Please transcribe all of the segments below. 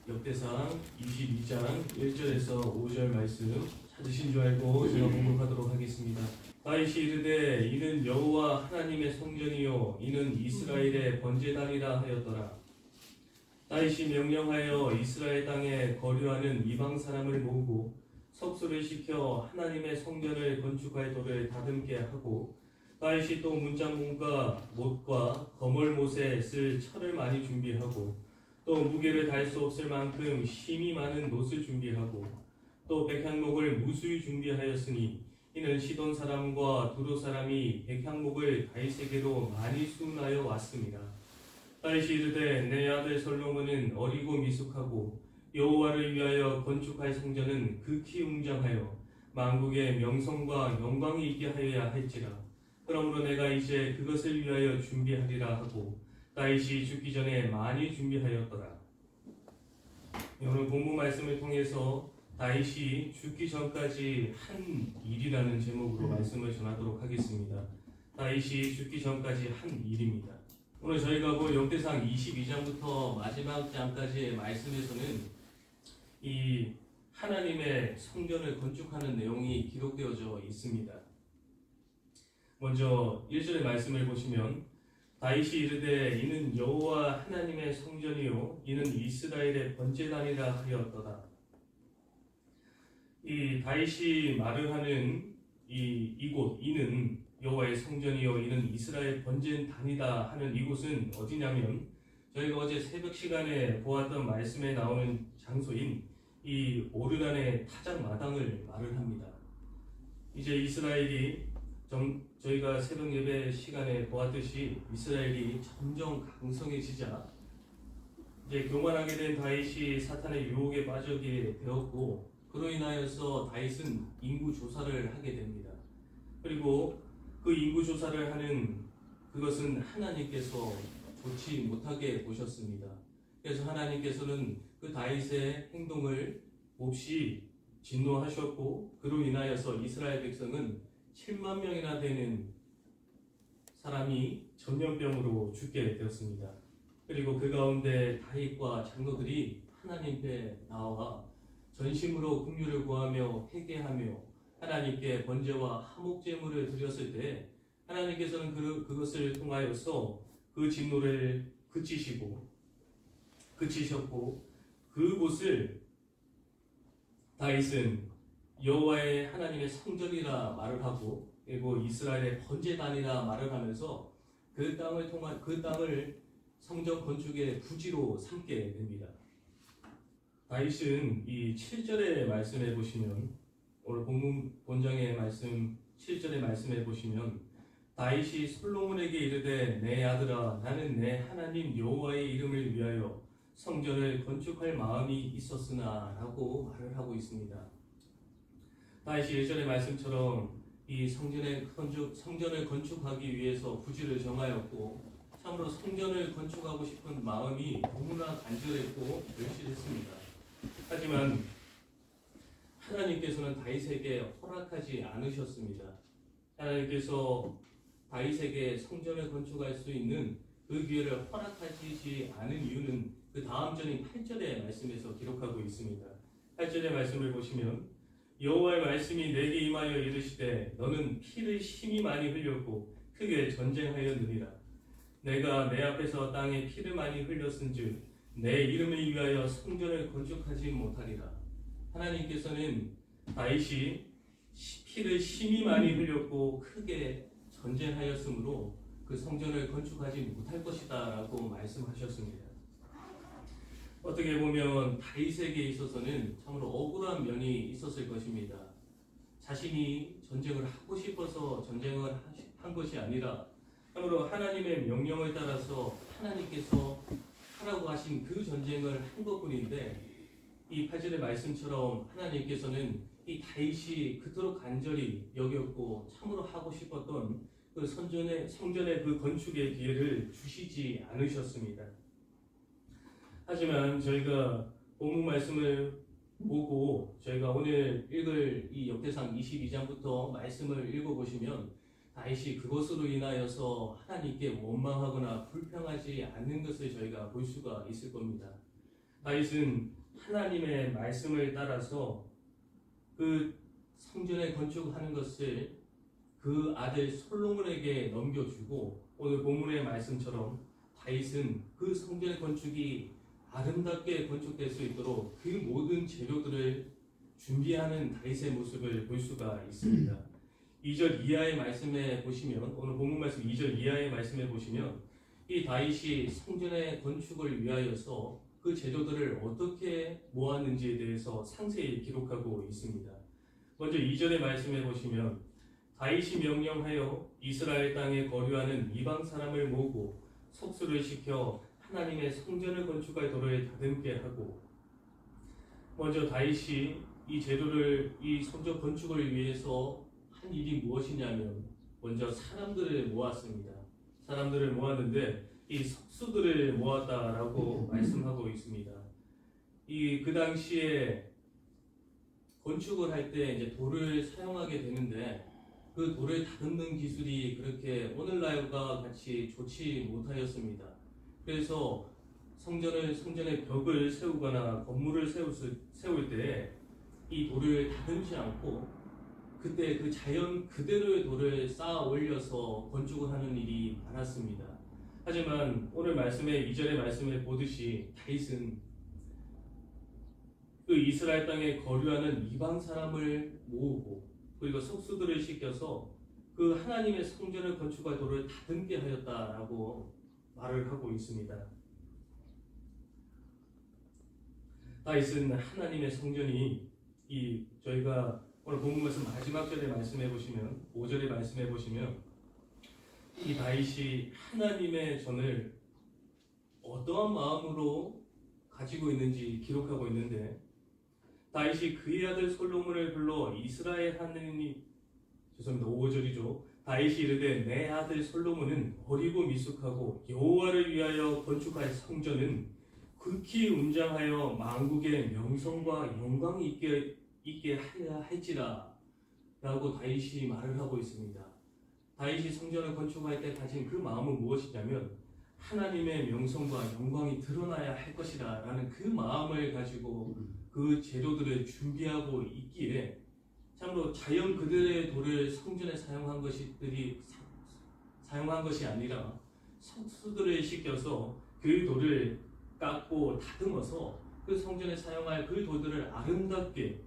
역대상 22장 1절에서 5절 말씀 찾으신 줄 알고 제가 봉독하도록 하겠습니다. 다윗이 이르되 이는 여호와 하나님의 성전이요 이는 이스라엘의 번제단이라 하였더라. 다윗이 명령하여 이스라엘 땅에 거류하는 이방 사람을 모으고 석수를 시켜 하나님의 성전을 건축할 돌을 다듬게 하고, 다윗이 또 문장문과 못과 거멀못에 쓸 철을 많이 준비하고, 또 무게를 달 수 없을 만큼 힘이 많은 놋을 준비하고, 또 백향목을 무수히 준비하였으니 이는 시돈 사람과 두로 사람이 백향목을 다윗에게로 많이 수운하여 왔습니다. 다윗이 이르되 내 아들 솔로몬은 어리고 미숙하고 여호와를 위하여 건축할 성전은 극히 웅장하여 만국의 명성과 영광이 있게 하여야 할지라. 그러므로 내가 이제 그것을 위하여 준비하리라 하고 다윗이 죽기 전에 많이 준비하였더라. 오늘 본문 말씀을 통해서 다윗이 죽기 전까지 한 일이라는 제목으로 말씀을 전하도록 하겠습니다. 다윗이 죽기 전까지 한 일입니다. 오늘 저희가 볼 역대상 22장부터 마지막 장까지의 말씀에서는 이 하나님의 성전을 건축하는 내용이 기록되어져 있습니다. 먼저 1절의 말씀을 보시면 다윗이 이르되 이는 여호와 하나님의 성전이요 이는 이스라엘의 번제단이라 하였더라. 이 다윗이 말을 하는 이곳 이는 여호와의 성전이요 이는 이스라엘 번제단이다 하는 이곳은 어디냐면, 저희가 어제 새벽 시간에 보았던 말씀에 나오는 장소인 이 오르단의 타작 마당을 말을 합니다. 이제 이스라엘이 저희가 새벽 예배 시간에 보았듯이 이스라엘이 점점 강성해지자 이제 교만하게 된 다윗이 사탄의 유혹에 빠지게 되었고, 그로 인하여서 다윗은 인구 조사를 하게 됩니다. 그리고 그 인구 조사를 하는 그것은 하나님께서 좋지 못하게 보셨습니다. 그래서 하나님께서는 그 다윗의 행동을 몹시 진노하셨고, 그로 인하여서 이스라엘 백성은 7만 명이나 되는 사람이 전염병으로 죽게 되었습니다. 그리고 그 가운데 다윗과 장로들이 하나님께 나와 전심으로 긍휼을 구하며 회개하며 하나님께 번제와 화목제물을 드렸을 때 하나님께서는 그것을 통하여서 그 진노를 그치셨고, 그곳을 다윗은 여호와의 하나님의 성전이라 말을 하고, 그리고 이스라엘의 번제단이라 말을 하면서 그 땅을 성전 건축의 부지로 삼게 됩니다. 다윗은 이 7절의 말씀에 보시면, 오늘 본장의 말씀 7절의 말씀에 보시면 다윗이 솔로몬에게 이르되 내 아들아 나는 내 하나님 여호와의 이름을 위하여 성전을 건축할 마음이 있었으나 라고 말을 하고 있습니다. 다윗이 예전의 말씀처럼 이 성전을 건축하기 위해서 부지를 정하였고, 참으로 성전을 건축하고 싶은 마음이 너무나 간절했고 열실했습니다. 하지만 하나님께서는 다윗에게 허락하지 않으셨습니다. 하나님께서 다윗에게 성전을 건축할 수 있는 그 기회를 허락하시지 않은 이유는 그 다음 절인 8절의 말씀에서 기록하고 있습니다. 8절의 말씀을 보시면 여호와의 말씀이 내게 임하여 이르시되 너는 피를 심히 많이 흘렸고 크게 전쟁하였느니라. 내가 내 앞에서 땅에 피를 많이 흘렸은즉 내 이름을 위하여 성전을 건축하지 못하리라. 하나님께서는 다윗이 피를 심히 많이 흘렸고 크게 전쟁하였으므로 그 성전을 건축하지 못할 것이다 라고 말씀하셨습니다. 어떻게 보면 다윗에게 있어서는 참으로 억울한 면이 있었을 것입니다. 자신이 전쟁을 하고 싶어서 전쟁을 한 것이 아니라 참으로 하나님의 명령을 따라서 하나님께서 하라고 하신 그 전쟁을 한 것뿐인데, 이 8절의 말씀처럼 하나님께서는 이 다윗이 그토록 간절히 여겼고 참으로 하고 싶었던 그 성전의 그 건축의 기회를 주시지 않으셨습니다. 하지만 저희가 본문 말씀을 보고 저희가 오늘 읽을 이 역대상 22장부터 말씀을 읽어보시면 다윗이 그것으로 인하여서 하나님께 원망하거나 불평하지 않는 것을 저희가 볼 수가 있을 겁니다. 다윗은 하나님의 말씀을 따라서 그 성전의 건축하는 것을 그 아들 솔로몬에게 넘겨주고, 오늘 본문의 말씀처럼 다윗은 그 성전의 건축이 아름답게 건축될 수 있도록 그 모든 재료들을 준비하는 다윗의 모습을 볼 수가 있습니다. 2절 이하의 말씀에 보시면, 오늘 본문 말씀 2절 이하의 말씀에 보시면 이 다윗이 성전의 건축을 위하여서 그 재료들을 어떻게 모았는지에 대해서 상세히 기록하고 있습니다. 먼저 2절의 말씀에 보시면 다윗이 명령하여 이스라엘 땅에 거류하는 이방 사람을 모으고 속수를 시켜 하나님의 성전을 건축할 도로에 다듬게 하고, 먼저 다윗이 이 재료를 이 성전 건축을 위해서 한 일이 무엇이냐면 먼저 사람들을 모았습니다. 사람들을 모았는데 이 석수들을 모았다라고 말씀하고 있습니다. 이 그 당시에 건축을 할 때 이제 돌을 사용하게 되는데 그 돌을 다듬는 기술이 그렇게 오늘날과 같이 좋지 못하였습니다. 그래서 성전의 벽을 세우거나 건물을 세울 때 이 돌을 다듬지 않고 그때 그 자연 그대로의 돌을 쌓아 올려서 건축을 하는 일이 많았습니다. 하지만 오늘 말씀에 2절의 말씀에 보듯이 다윗은 그 이스라엘 땅에 거류하는 이방 사람을 모으고 그리고 속수들을 시켜서 그 하나님의 성전을 건축할 도를 다듬게 하였다라고 말을 하고 있습니다. 다윗은 하나님의 성전이 저희가 오늘 본문 말씀 마지막 절에 말씀해 보시면 5절에 말씀해 보시면 이 다윗이 하나님의 전을 어떠한 마음으로 가지고 있는지 기록하고 있는데, 다윗이 그의 아들 솔로몬을 불러 이스라엘 하느님, 죄송합니다, 5절이죠. 다윗이 이르되 내 아들 솔로몬은 어리고 미숙하고 여호와를 위하여 건축할 성전은 극히 웅장하여 만국의 명성과 영광이 있게 하여야 할지라 라고 다윗이 말을 하고 있습니다. 다윗이 성전을 건축할 때 가진 그 마음은 무엇이냐면 하나님의 명성과 영광이 드러나야 할 것이다 라는 그 마음을 가지고 그 재료들을 준비하고 있기에, 참으로 자연 그들의 돌을 성전에 사용한 것이 아니라 석수들을 시켜서 그 돌을 깎고 다듬어서 그 성전에 사용할 그 돌들을 아름답게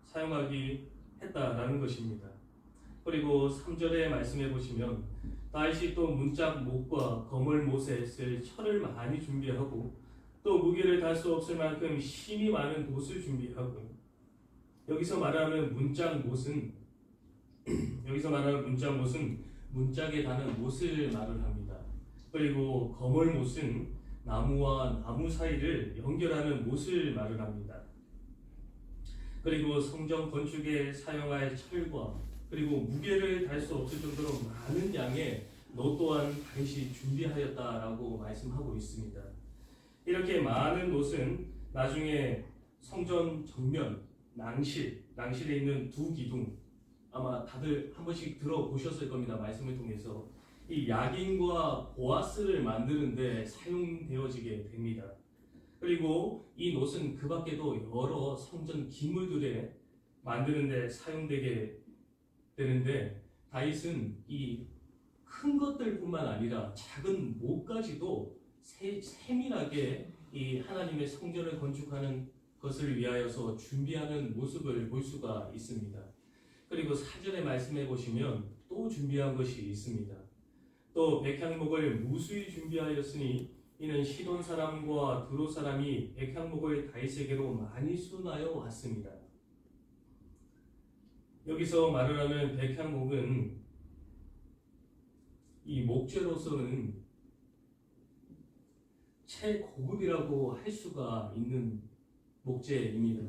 사용하기 했다라는 것입니다. 그리고 3절의 말씀해 보시면 다윗이 또 문짝 못과 거물 못에 쓸 철을 많이 준비하고 또 무게를 달 수 없을 만큼 힘이 많은 돛을 준비하고, 여기서 말하는 문짝 못은 문짝에 다는 못을 말을 합니다. 그리고 거물 못은 나무와 나무 사이를 연결하는 못을 말을 합니다. 그리고 성전 건축에 사용할 철과 그리고 무게를 달 수 없을 정도로 많은 양의 너 또한 다윗이 준비하였다라고 말씀하고 있습니다. 이렇게 많은 못은 나중에 성전 정면 낭실에 있는 두 기둥, 아마 다들 한 번씩 들어보셨을 겁니다. 말씀을 통해서 이 야긴과 보아스를 만드는데 사용되어지게 됩니다. 그리고 이 못은 그 밖에도 여러 성전 기물들에 만드는데 사용되게 되는데, 다윗은 이 큰 것들뿐만 아니라 작은 못까지도 세밀하게 이 하나님의 성전을 건축하는 것을 위하여서 준비하는 모습을 볼 수가 있습니다. 그리고 4절에 말씀해 보시면 또 준비한 것이 있습니다. 또 백향목을 무수히 준비하였으니 이는 시돈 사람과 두로 사람이 백향목을 다윗에게로 많이 수나여 왔습니다. 여기서 말을 하는 백향목은 이 목재로서는 최고급이라고 할 수가 있는 목재입니다.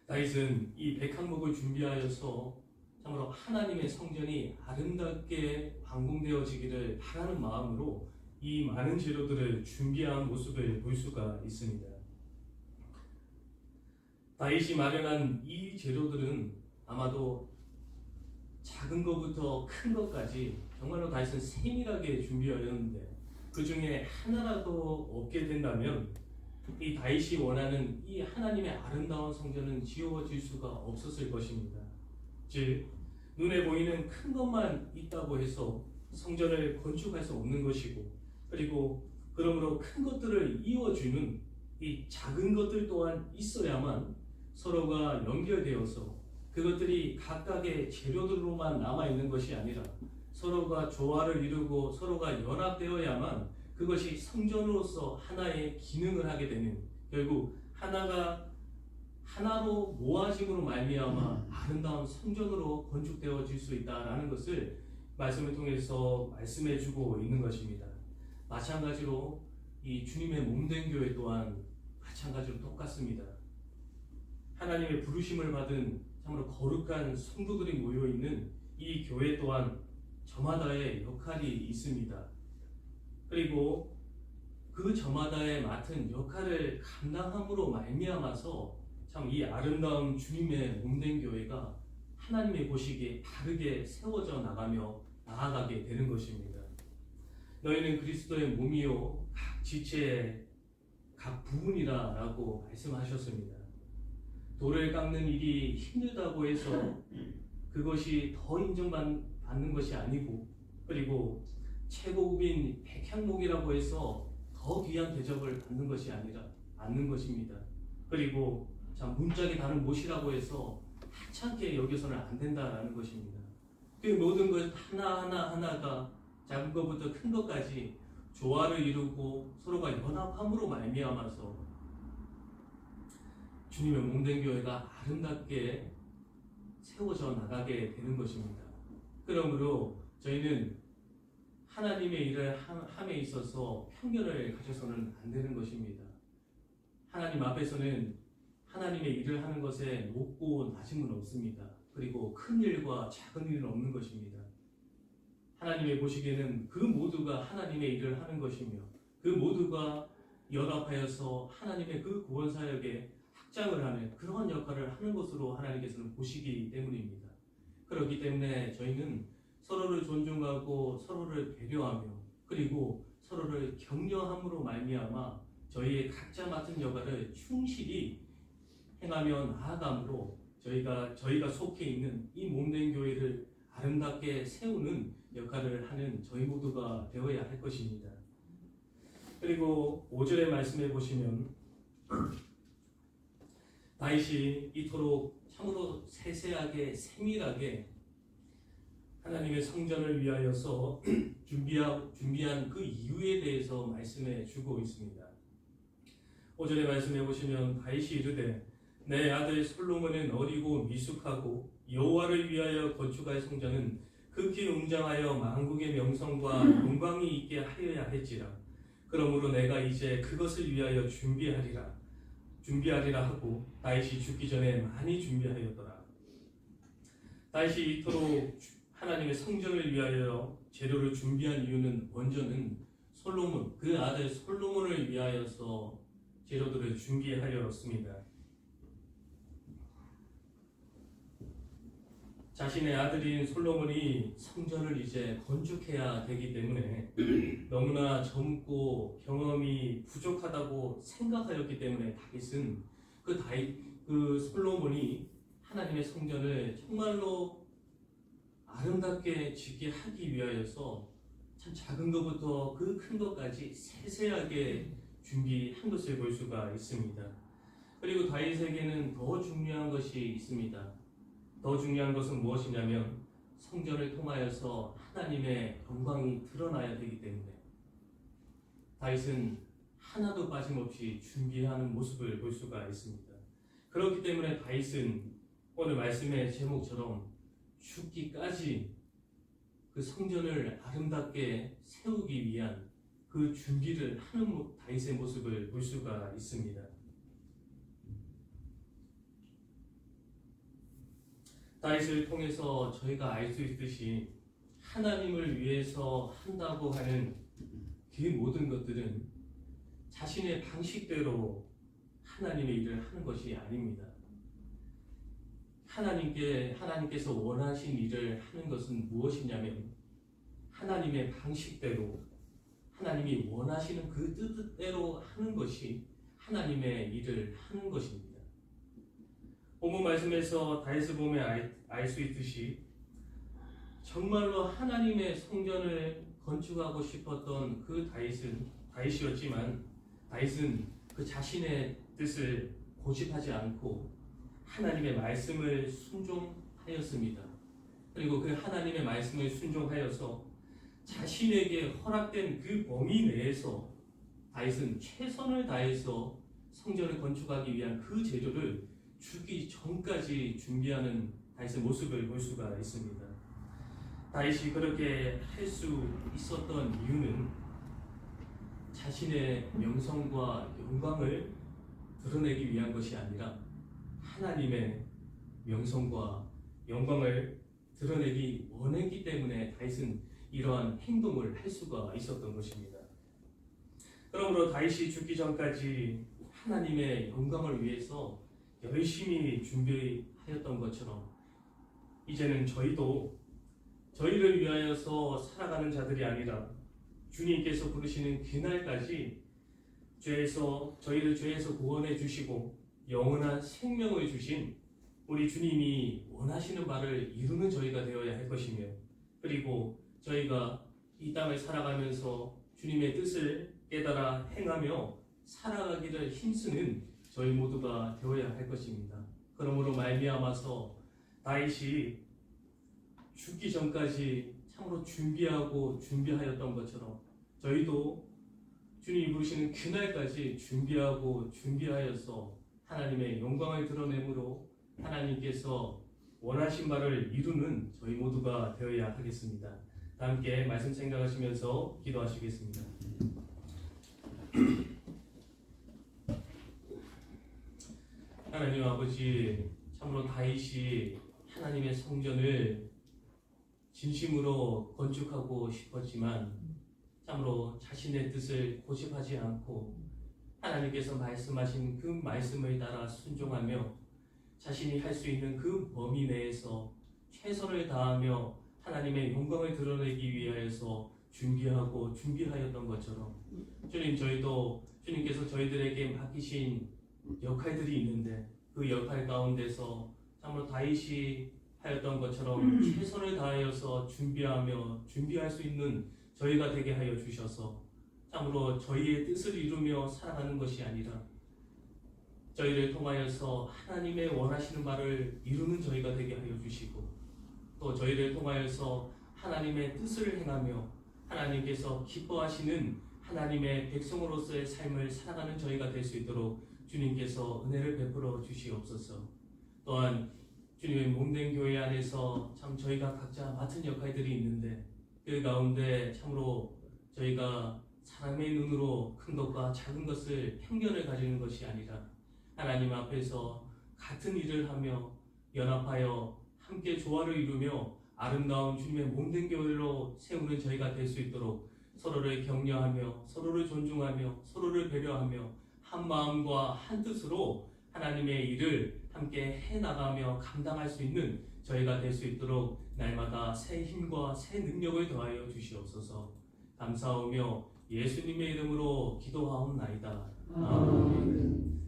다윗은 이 백향목을 준비하여서 참으로 하나님의 성전이 아름답게 완공되어지기를 바라는 마음으로 이 많은 재료들을 준비한 모습을 볼 수가 있습니다. 다윗이 마련한 이 재료들은 아마도 작은 것부터 큰 것까지 정말로 다윗은 세밀하게 준비하였는데 그 중에 하나라도 없게 된다면 이 다윗이 원하는 이 하나님의 아름다운 성전은 지어질 수가 없었을 것입니다. 즉 눈에 보이는 큰 것만 있다고 해서 성전을 건축할 수 없는 것이고, 그리고 그러므로 큰 것들을 이어주는 이 작은 것들 또한 있어야만 서로가 연결되어서 그것들이 각각의 재료들로만 남아있는 것이 아니라 서로가 조화를 이루고 서로가 연합되어야만 그것이 성전으로서 하나의 기능을 하게 되는, 결국 하나로 모아짐으로 말미암아 아름다운 성전으로 건축되어질 수 있다라는 것을 말씀을 통해서 말씀해주고 있는 것입니다. 마찬가지로 이 주님의 몸된 교회 또한 마찬가지로 똑같습니다. 하나님의 부르심을 받은 참으로 거룩한 성도들이 모여있는 이 교회 또한 저마다의 역할이 있습니다. 그리고 그 저마다의 맡은 역할을 감당함으로 말미암아서 참 이 아름다운 주님의 몸된 교회가 하나님의 보시기에 바르게 세워져 나가며 나아가게 되는 것입니다. 너희는 그리스도의 몸이요 각 지체의 각 부분이라 라고 말씀하셨습니다. 돌을 깎는 일이 힘들다고 해서 그것이 더 인정받는 것이 아니고, 그리고 최고급인 백향목이라고 해서 더 귀한 대접을 받는 것이 않는 것입니다. 그리고 참 문짝이 다른 못이라고 해서 하찮게 여겨서는 안 된다라는 것입니다. 그 모든 것 하나가 작은 것부터 큰 것까지 조화를 이루고 서로가 연합함으로 말미암아서 주님의 몸된 교회가 아름답게 세워져 나가게 되는 것입니다. 그러므로 저희는 하나님의 일을 함에 있어서 편견을 가져서는 안 되는 것입니다. 하나님 앞에서는 하나님의 일을 하는 것에 높고 낮음은 없습니다. 그리고 큰 일과 작은 일은 없는 것입니다. 하나님의 보시기에는 그 모두가 하나님의 일을 하는 것이며 그 모두가 연합하여서 하나님의 그 구원 사역에 확장을 하는 그런 역할을 하는 것으로 하나님께서는 보시기 때문입니다. 그렇기 때문에 저희는 서로를 존중하고 서로를 배려하며 그리고 서로를 격려함으로 말미암아 저희의 각자 맡은 역할을 충실히 행하며 나아감으로 저희가 속해 있는 이 몸된 교회를 아름답게 세우는 역할을 하는 저희 모두가 되어야 할 것입니다. 그리고 5절의 말씀에 보시면 다윗이 이토록 참으로 세세하게 세밀하게 하나님의 성전을 위하여서 준비한 그 이유에 대해서 말씀해 주고 있습니다. 5절의 말씀해 보시면 다윗이 이르되 내 아들 솔로몬은 어리고 미숙하고 여호와를 위하여 건축할 성전은 극히 웅장하여 만국의 명성과 영광이 있게 하여야 할지라. 그러므로 내가 이제 그것을 위하여 준비하리라 하고 다윗이 죽기 전에 많이 준비하였더라. 다윗이 이토록 하나님의 성전을 위하여 재료를 준비한 이유는 먼저는 솔로몬, 그 아들 솔로몬을 위하여서 재료들을 준비하였습니다. 자신의 아들인 솔로몬이 성전을 이제 건축해야 되기 때문에 너무나 젊고 경험이 부족하다고 생각하였기 때문에 다윗은 그 솔로몬이 하나님의 성전을 정말로 아름답게 짓게 하기 위하여서 참 작은 것부터 그 큰 것까지 세세하게 준비한 것을 볼 수가 있습니다. 그리고 다윗에게는 더 중요한 것이 있습니다. 더 중요한 것은 무엇이냐면 성전을 통하여서 하나님의 영광이 드러나야 되기 때문에 다윗은 하나도 빠짐없이 준비하는 모습을 볼 수가 있습니다. 그렇기 때문에 다윗은 오늘 말씀의 제목처럼 죽기까지 그 성전을 아름답게 세우기 위한 그 준비를 하는 다윗의 모습을 볼 수가 있습니다. 다윗을 통해서 저희가 알 수 있듯이 하나님을 위해서 한다고 하는 그 모든 것들은 자신의 방식대로 하나님의 일을 하는 것이 아닙니다. 하나님께서 원하신 일을 하는 것은 무엇이냐면 하나님의 방식대로 하나님이 원하시는 그 뜻대로 하는 것이 하나님의 일을 하는 것입니다. 본문 말씀에서 다윗을 보면 알 수 있듯이 정말로 하나님의 성전을 건축하고 싶었던 그 다윗이었지만 다윗은 그 자신의 뜻을 고집하지 않고 하나님의 말씀을 순종하였습니다. 그리고 그 하나님의 말씀을 순종하여서 자신에게 허락된 그 범위 내에서 다윗은 최선을 다해서 성전을 건축하기 위한 그 재료를 주기 전까지 준비하는 다윗의 모습을 볼 수가 있습니다. 다윗이 그렇게 할 수 있었던 이유는 자신의 명성과 영광을 드러내기 위한 것이 아니라 하나님의 명성과 영광을 드러내기 원했기 때문에 다윗은 이러한 행동을 할 수가 있었던 것입니다. 그러므로 다윗이 죽기 전까지 하나님의 영광을 위해서 열심히 준비하였던 것처럼 이제는 저희도 저희를 위하여서 살아가는 자들이 아니라 주님께서 부르시는 그날까지 저희를 죄에서 구원해 주시고 영원한 생명을 주신 우리 주님이 원하시는 바를 이루는 저희가 되어야 할 것이며, 그리고 저희가 이 땅을 살아가면서 주님의 뜻을 깨달아 행하며 살아가기를 힘쓰는 저희 모두가 되어야 할 것입니다. 그러므로 말미암아서 다윗이 죽기 전까지 참으로 준비하였던 것처럼 저희도 주님이 부르시는 그날까지 준비하여서 하나님의 영광을 드러내므로 하나님께서 원하신 바를 이루는 저희 모두가 되어야 하겠습니다. 다 함께 말씀 생각하시면서 기도하시겠습니다. 하나님 아버지, 참으로 다윗이 하나님의 성전을 진심으로 건축하고 싶었지만 참으로 자신의 뜻을 고집하지 않고 하나님께서 말씀하신 그 말씀을 따라 순종하며 자신이 할 수 있는 그 범위 내에서 최선을 다하며 하나님의 영광을 드러내기 위하여서 준비하였던 것처럼 주님, 저희도 주님께서 저희들에게 맡기신 역할들이 있는데 그 역할 가운데서 참으로 다윗이 하였던 것처럼 최선을 다하여서 준비할 수 있는 저희가 되게 하여 주셔서 참으로 저희의 뜻을 이루며 살아가는 것이 아니라 저희를 통하여서 하나님의 원하시는 바를 이루는 저희가 되게 하여 주시고, 또 저희를 통하여서 하나님의 뜻을 행하며 하나님께서 기뻐하시는 하나님의 백성으로서의 삶을 살아가는 저희가 될 수 있도록 주님께서 은혜를 베풀어 주시옵소서. 또한 주님의 몸된 교회 안에서 참 저희가 각자 맡은 역할들이 있는데 그 가운데 참으로 저희가 사람의 눈으로 큰 것과 작은 것을 편견을 가지는 것이 아니라 하나님 앞에서 같은 일을 하며 연합하여 함께 조화를 이루며 아름다운 주님의 몸된 교회로 세우는 저희가 될 수 있도록 서로를 격려하며 서로를 존중하며 서로를 배려하며 한 마음과 한 뜻으로 하나님의 일을 함께 해나가며 감당할 수 있는 저희가 될 수 있도록 날마다 새 힘과 새 능력을 더하여 주시옵소서. 감사하며 예수님의 이름으로 기도하옵나이다. 아멘.